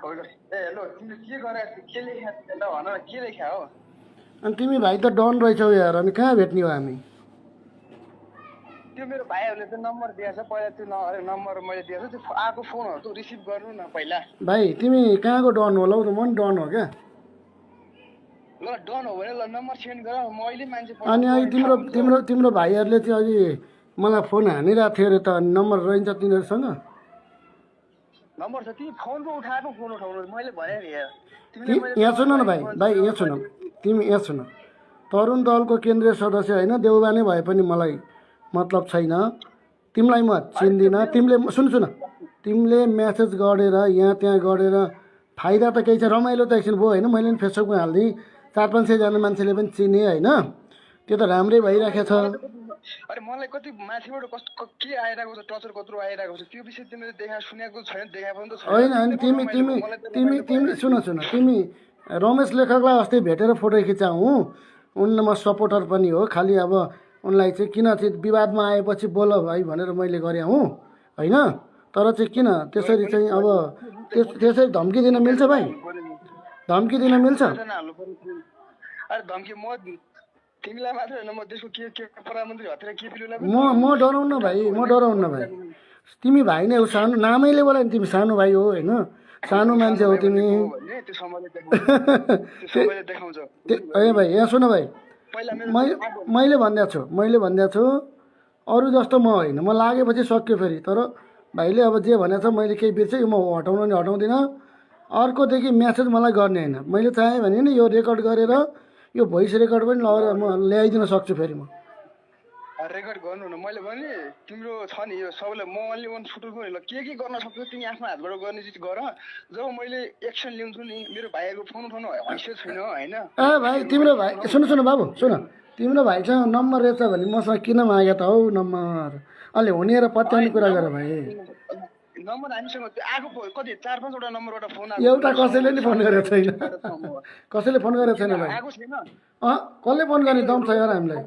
ए hello तिमीले के गरेको के लेख्या ल भन न के लेख्या हो अनि तिमी भाइ त डन रहेछौ यार, अनि कहाँ भेट्ने हो हामी? त्यो मेरो भाइहरूले त नम्बर दिएछ पहिला त्यो नम्बर मैले दिएछ त्यो आएको फोनहरू त रिसिभ गर्नु न पहिला भाइ तिमी कहाँको डन होला हौ त? म नि डन हो क्या। ल डन हो भने ल नम्बर सेन्ड गर मैले मान्छे अनि अहिले तिम्रो तिम्रो तिम्रो भाइहरूले चाहिँ अघि मलाई फोन हानिरहेको थियो अरे त, अनि नम्बर रहन्छ तिनीहरूसँग? नम्बर छ तिमी फोनको उठाएको फोन उठाउनु मैले भने नि यार यहाँ सुन न भाइ, यहाँ सुन, तिमी यहाँ सुन। तरुण दलको केन्द्रीय सदस्य होइन, देउबा नै भए पनि मलाई मतलब छैन। तिमीलाई म चिन्दिनँ। तिमीले सुन सुन, तिमीले म्यासेज गरेर यहाँ त्यहाँ गरेर फाइदा त केही छ, रमाइलो त एकछिन भयो होइन। मैले पनि फेसबुकमा हालिदिएँ, 400-500जना मान्छेले पनि चिने होइन, त्यो त राम्रै भइरहेको छ। अरे मलाई कति माथिबाट कस्तो के आइरहेको छ, टचर कत्रो आइरहेको छ, त्यो विषय तिमीले देखा सुनेको छैन, देखा पनि त छैन। होइन अनि तिमी तिमी तिमी तिमी सुन सुन, तिमी रमेश लेखकलाई अस्ति भेटेर फोटो खिचाउँ, उनमा सपोर्टर पनि हो। खालि अब उनलाई चाहिँ किन चाहिँ विवादमा आएपछि बोल भाइ भनेर मैले गरेँ हुँ होइन, तर चाहिँ किन त्यसरी चाहिँ अब त्यसरी धम्की दिन मिल्छ भाइ? धम्की दिन मिल्छ? अरे धम्की म तिमीलाई मात्र होइन, म देशको के प्रधानमन्त्री हतिर के पिलुलाई म डराउन भाइ, म डराउन भाइ। तिमी भाइ नै हो, सानो नामैले बोला नि, तिमी सानो भाइ हो होइन, सानो मान्छे हो तिमी। ए भाइ यहाँ सुन भाइ, मैले भनिदिएको छु अरू जस्तो म होइन, म लागेपछि सक्यो फेरि। तर भाइले अब जे भनेको छ मैले केही बिर्सेँ, म हटाउन नि हटाउँदिनँ। अर्कोदेखि म्यासेज मलाई गर्ने होइन। मैले चाहेँ भने नि यो रेकर्ड गरेर यो भोइस रेकर्ड पनि लगेर म ल्याइदिन सक्छु फेरि। म रेकर्ड गर्नु न, मैले भने तिम्रो छ नि यो सबैलाई म ओन्ली वान सुटरको नि, ल के गर्न सक्छौ तिमी आफ्नो हातबाट गर्ने चिज गर। जब मैले एक्सन लिन्छु नि, मेरो भाइको फोन उठाउनु हैसियत छैन होइन। ए भाइ तिम्रो भाइ सुन सुन बाबु सुन, तिम्रो भाइसँग नम्बर रहेछ भने मसँग किन मागे त हौ नम्बर? अलि हुने र पत्याउने कुरा गर भाइ। नम्बर हामीसँग आएको कति 4-5वटा नम्बरबाट फोन आएको, एउटा कसैले नि फोन गरेको छैन, कसैले फोन गरेको छैन भाइ। आएको छैन। कसले फोन गर्ने दम छ यार हामीलाई?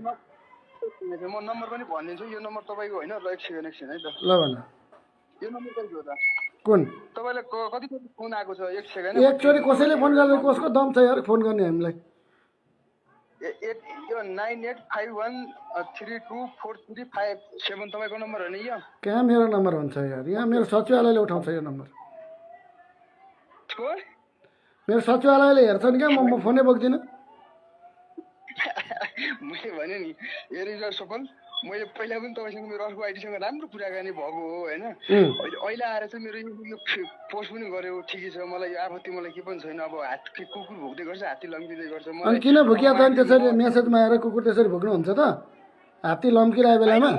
म नम्बर पनि भनिदिन्छु, यो नम्बर तपाईँको होइन। ल एकछिन है त, ल भन। यो नम्बर कति हो त? कुन? तपाईँलाई कति फोन आएको छ? एक सेकेन्ड। एकचोटि कसैले फोन गर्दैन, कसको दम छ यार फोन गर्ने हामीलाई? यो 9851324357 तपाईँको नम्बर हो नि यो? कहाँ मेरो नम्बर हुन्छ यार? यहाँ मेरो सचिवालयले उठाउँछ यो नम्बर। मेरो सचिवालयले हेर्छ नि क्या, म फोनै बोक्दिनँ। मैले भने नि हेरिन्छ सफल, मैले पहिला पनि तपाईँसँग मेरो अर्को आइडीसँग राम्रो कुराकानी भएको हो होइन। अहिले आएर चाहिँ मेरो यो पोस्ट पनि गर्यो, ठिकै छ, मलाई यो आपत्ति मलाई के पनि छैन। अब हात कुकुर भुक्दै गर्छ, हात्ती लम्किँदै गर्छ। अनि किन भुकिया त? त्यसरी मेसेजमा आएर कुकुर त्यसरी भुक्नुहुन्छ त? हात्ती लम्किरहेको बेलामा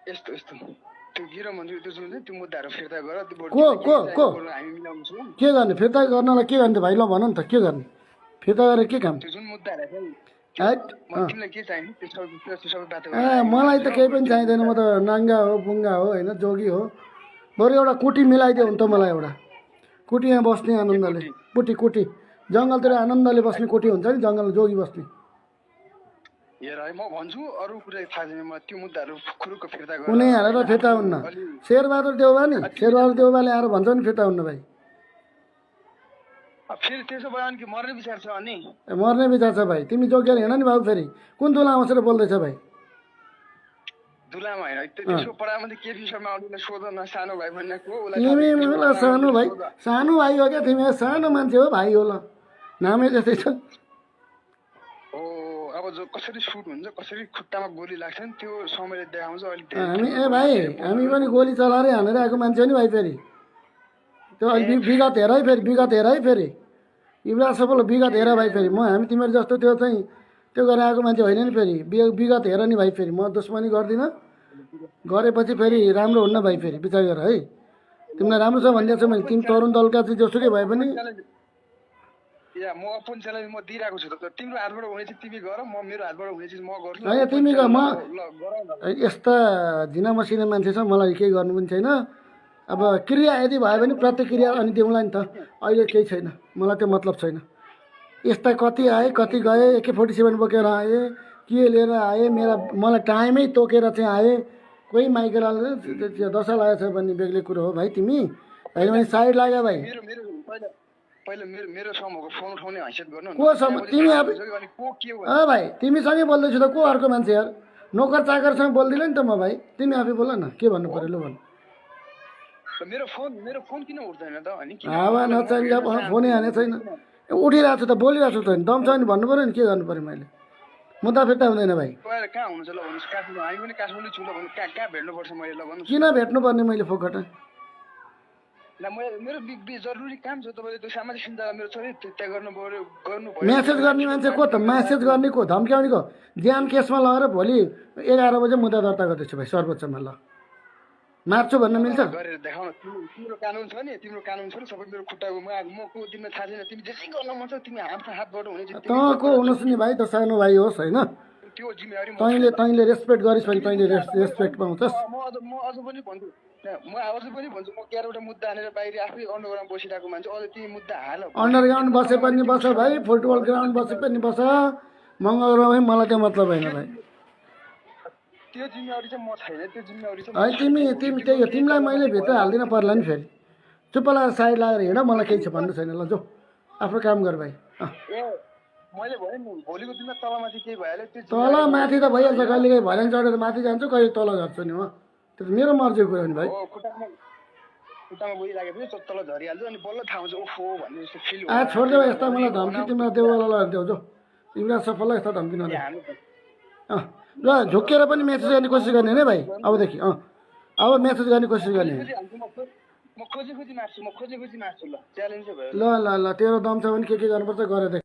यस्तो यस्तो त्यो गिर भन्छु, त्यो जुन त्यो मुद्दाहरू फिर्ता गर। हामी मिलाउँछौँ। के गर्ने फिर्ता गर्नलाई? के गर्ने भाइ ल भन नि त, के गर्ने फिर्ता गरेर के काम? त्यो जुन मुद्दाहरू तिमीलाई के चाहिन्छ त्यो सबै बात गर। मलाई त केही पनि चाहिँदैन, म त नाङ्गा हो, बुङ्गा हो होइन, जोगी हो। बरु एउटा कुटी मिलाइदियो भने त मलाई, एउटा कुटी यहाँ बस्ने आनन्दले, कुटी जङ्गलतिर आनन्दले बस्ने कुटी हुन्छ नि, जङ्गल जोगी बस्ने। हेर है, म भन्छु अरू कुरा थाहा छैन, म त्यो मुद्दाहरू खुरुक्क फिर्ता गर। कुनै हालेर फिर्ता हुन्न। शेरबहादुर देउबा नि, शेरबहादुर देउबाले आएर भन्छ नि फिर्ता हुन्न भाइ। फेरि त्यसो भयो भने कि मर्ने विचार छ अनि? मर्ने विचार छ भाइ। तिमी जोगिएर हिँड नि बाबु। फेरि कुन दुलामा बसेर बोल्दैछ भाइ? दुलामा होइन, त्यसको प्रधानमन्त्री केपी शर्मा ओलीलाई सोध न, सानो भाइ भन्ने को? तिमी सानो भाइ, सानो भाइ हो क्या तिमी? सानो मान्छे हो भाइ हो? ल नामै जस्तै छ। अब जो कसरी सुट हुन्छ, कसरी खुट्टामा गोली लाग्छ नि, त्यो समयले देखाउँछ। अलिक हामी ए भाइ, हामी पनि गोली चलाएरै हानेर आएको मान्छे हो नि भाइ। फेरि त्यो अहिले विगत हेर है, फेरि विगत हेर है, फेरि युवराज सफल विगत हेर भाइ। फेरि हामी तिमीहरू जस्तो त्यो चाहिँ त्यो गरेर आएको मान्छे होइन नि। फेरि विगत हेर नि भाइ। फेरि म दुश्मनी गर्दिनँ, गरेपछि फेरि राम्रो हुन्न भाइ। फेरि विचार गर है, तिमीलाई राम्रो छ भनिदिएको छु मैले। तिमी तरुण दलका चाहिँ जोसुकै भए पनि म अपन च्यालेन्ज म दिइरहेको छु। त तिम्रो हातबाट हुने चिज तिमी गर, म मेरो हातबाट हुने चिज म गर्छु। होइन तिमी म यस्ता झिना मसिना मान्छे छ, मलाई केही गर्नु पनि छैन। अब क्रिया यदि भयो भने प्रतिक्रिया अनि दिउँला नि त। अहिले केही छैन, मलाई त्यो मतलब छैन। यस्ता कति आए कति गए, AK-47 बोकेर आए, के लिएर आए, मलाई टाइमै तोकेर चाहिँ आए। कोही माइकेल दशा लागेको छ भन्ने बेग्लै कुरो हो भाइ। तिमी होइन भने साइड लाग्यो भाइ। मेरो मेरो पहिला पहिला मेरो मेरो समूहको फोन उठाउने हैसियत गर्नु न। को सम तिमी अब अनि को के हो भाइ तिमीसँगै बोल्दैछु त को अर्को मान्छे यार नोकर चाकरसँग बोल्दिनँ नि त म भाइ तिमी आफै बोल न के भन्नु पर्यो लु भन्नु मेरो फोन किन उठ्दैन त अनि किन हावा नचाहिँदा फोनै हाने छैन उठिरहेको छु त बोलिरहेको छु त दम छ नि भन्नु पऱ्यो नि के गर्नु पऱ्यो मैले मुद्दा फिर्ता हुँदैन भाइ तपाईहरु कहाँ हुनुहुन्छ ल भन्नुहोस् काठमाडौँ हामी पनि काठमाडौँ छु ल भन्नु कहाँ भेट्नुपर्छ मैले ल भन्नुहोस् किन भेट्नुपर्ने मैले फोकट ल मेरो जरुरी काम छ तपाईँले त्यो सामाजिक सञ्जाल मेरो छ नि त्यहाँ गर्नु पर्यो म्यासेज गर्ने मान्छे को त म्यासेज गर्ने को धम्क्याउने को ज्यान केसमा लगेर भोलि 11 बजे मुद्दा दर्ता गर्दैछु भाइ सर्वोच्चमा ल मार्छु भन्न मिल्छ गरेर देखाउन तिम्रो कानुन छ नि तिम्रो कानुन छ नि सबै मेरो खुट्टाको म को तिमीलाई थाहा छैन तिमी जेसै गर्न मन छ तिमी हातबाट हुने तँ को हुनुहोस् नि भाइ त सानो भाइ होस् होइन त्यो जिम्मेवारी तैँले रेस्पेक्ट गरिस् भने तैँले रेस्पेक्ट पाउँछस् म अझ पनि भन्छु म 11वटा मुद्दा हानेर बाहिर आफै अन्डरग्राउन्ड बसिरहेको मान्छे अझ तिमी मुद्दा हाल अन्डरग्राउन्ड बसे पनि बस भाइ फुटबल ग्राउन्ड बसे पनि बस मङ्गलग्रहमै मलाई त्यो मतलब होइन भाइ त्यो जिम्मेवारी चाहिँ म छैन त्यो जिम्मेवारी चाहिँ है तिमी त्यही हो तिमीलाई मैले भित्र हाल्दिनँ पर्ला नि फेरि चुप्प लगाएर साइड लगाएर हिँड मलाई केही छ भन्नु छैन ल जो आफ्नो काम गर भाइ ए मैले भने नि भोलिको दिनमा तलमाथि केही भइहाल्यो त्यो तल माथि त भइहाल्छ कहिले काहीँ भर्याङ चढेर माथि जान्छु कहिले तल झर्छु नि म त्यो त मेरो मर्जीको कुरा हो नि भाइ खुट्टामा गोली लागेपछि तल झरिहाल्छ अनि बल्ल थाहा हुन्छ ओफो भन्ने जस्तो फिल छोडिदेऊ यस्ता मलाई धम्की तिमीलाई देउवाला लगाएर देऊ जो तिमीलाई सफल यस्ता धम्की नदेऊ ल झुक्केर पनि मेसेज गर्ने कोसिस गर्ने होइन भाइ अबदेखि अब मेसेज गर्ने कोसिस गर्ने म खोजी मार्छु ल च्यालेन्ज भयो ल तेरो दम छ भने के गर्नुपर्छ गरेर देख